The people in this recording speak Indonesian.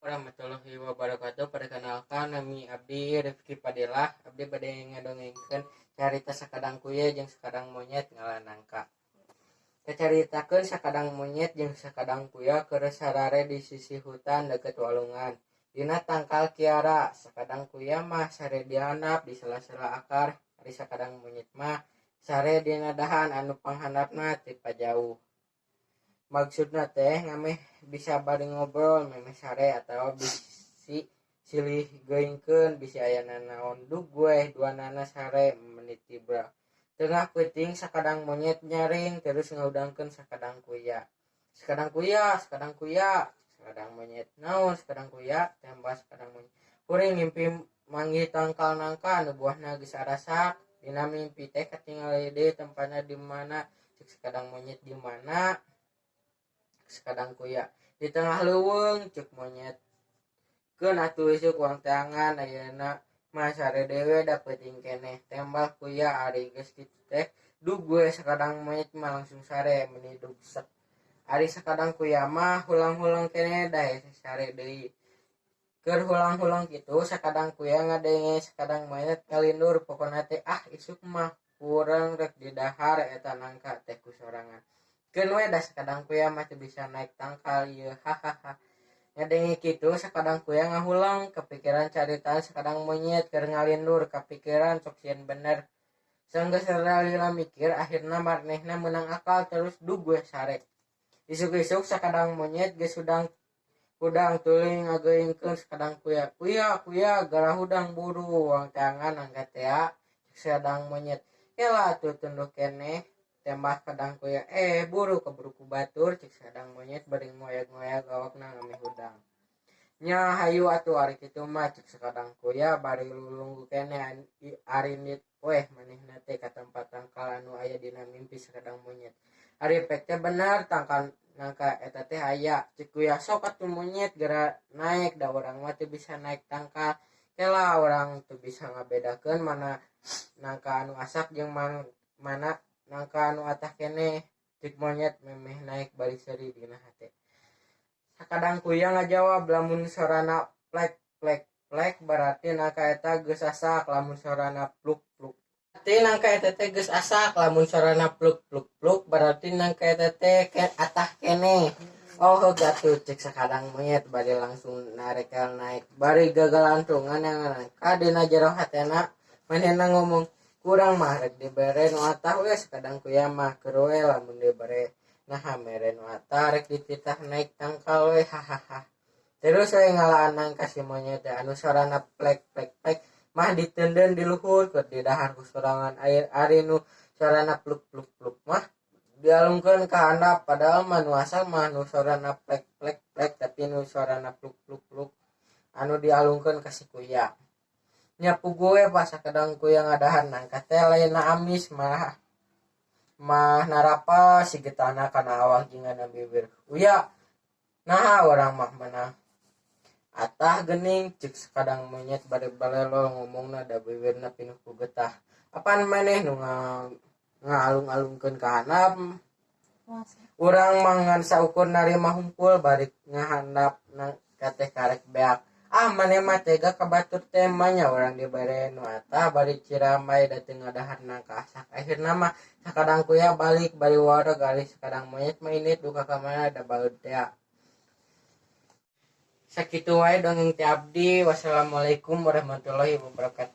warahmatullahi wabarakatuh. Perkenalkan nami abdi Rifki Padilah. Abdi bade ngadongengkeun carita sakadang kuye jeung sakadang monyet ngaran nangka. Kacaritakeun sakadang monyet jeung sakadang kuya keur sarare di sisi hutan deket walungan. Dina tangkal kiara, sakadang kuya mah sare dihandap di sela-sela akar, ari sakadang monyet mah sare dina dahan anu panghandapna ti pajauh. Maksudna teh ngameh bisa bari ngobrol memeh sare atau bisi silih geuingkeun bisi ayana naon dug gue duanana sare menit tibra. Tengah peuting sakadang monyet nyaring terus ngaudangkeun sakadang kuya. Sakadang kuya, sakadang kuya, sakadang monyet. Naon sakadang kuya? Tembak sakadang monyet. Kuring ngimpi manggih tangkal nangka anu buahna geus arasak. Dina mimpi teh katingal deui tempatna di mana cek sakadang monyet di mana? Sakadang kuya di tengah leuweung cek monyet keun atuh isuk uang tangan ayeuna mah sare dewe dapeuting keneh tembak kuya ari geus kitu teh dug gue sakadang monyet mah langsung sare meni dugsek ari sakadang kuya mah hulang-hulang keneh dae sare deui keur hulang-hulang kitu sakadang kuya ngadenge sakadang monyet kalindur pokona teh isuk mah kurang rek didahar eta nangka teh ku sorangan. Keun we da sakadang kuya mah teu bisa naik tangkal ieu hahaha. Ngadenge kitu sakadang kuya ngahulang kepikiran caritaan sakadang monyet keur ngalindur kapikiran sok sieun bener. Sanggeus salila mikir akhirna marnehna meunang akal terus dug gue sare. Isuk-isuk sakadang monyet geus hudang tuluy ngageuingkeun sakadang kuya. Kuya garah hudang buru uang tangan angkat ya sakadang monyet. Kela atuh tunduh keneh tembak kadang kuya buru keburu ku batur cek sadang monyet bari ngoyak-ngoyak awakna ngameh hudang nya hayu atuh ari kitu mah cek sakadang kuya bari lulunggu keneh ari nit manehna teh ka tempat tangkal anu aya dina mimpi sakadang monyet ari pek teh bener tangkal nangka eta teh aya cek kuya sok atuh monyet geura naik da urang mah teu bisa naik tangkal kela urang teu bisa ngabedakeun mana nangka anu asak jeung mana nangka anu atah keneh cek monyet memeh naik balik seuri dina hate. Sakadang kuya ngajawab lamun sorana plek plek plek berarti nangka eta geus asak lamun sorana pluk pluk. Berarti nangka eta teh geus asak lamun sorana pluk pluk pluk berarti nangka eta teh atah keneh. Oh gatuh cek sakadang monyet bari langsung narekel naik bari gagalantungan yang nangka dina jero hatena manehna ngomong kurang mah rek dibere nu atah we sakadang kuya mah keur we lamun dibere naha mere nu atah rek dititah naik tangkal we hahaha. Terus we ngalaan nangka si monyet anu sorana plek plek plek mah diteundeun di luhur keur di dahar ku sorangan air ari nu sorana pluk pluk pluk mah dialungkeun ka handap padahal mah nu asal mah nu sorana plek plek plek tapi nu sorana pluk pluk pluk anu dialungkeun ka si kuya. Nyapu gue pas sakadang kuya ngadahan nangka teh lainna amis mah narapa si getana kana awak jingan bibir. Uya naha orang mah menang atah gening cek sakadang monyet bari balelo ngomongna da bibirna pinuh ku getah. Apaan maneh nu ngalung-alungkeun ka handap? Urang mah ngan saukur narima humpul bari ngahandap nangka teh karek beak. Maneh mah tega ka batur teh nya urang dibere nu atah bari ciramai da teu ngadahan nangka asak. Akhirna mah sakadang kuya balik bari wareg ari sakadang monyet mah init duka ka mana da baeud teh. Sakitu wae dongeng ti abdi. Wassalamualaikum warahmatullahi wabarakatuh.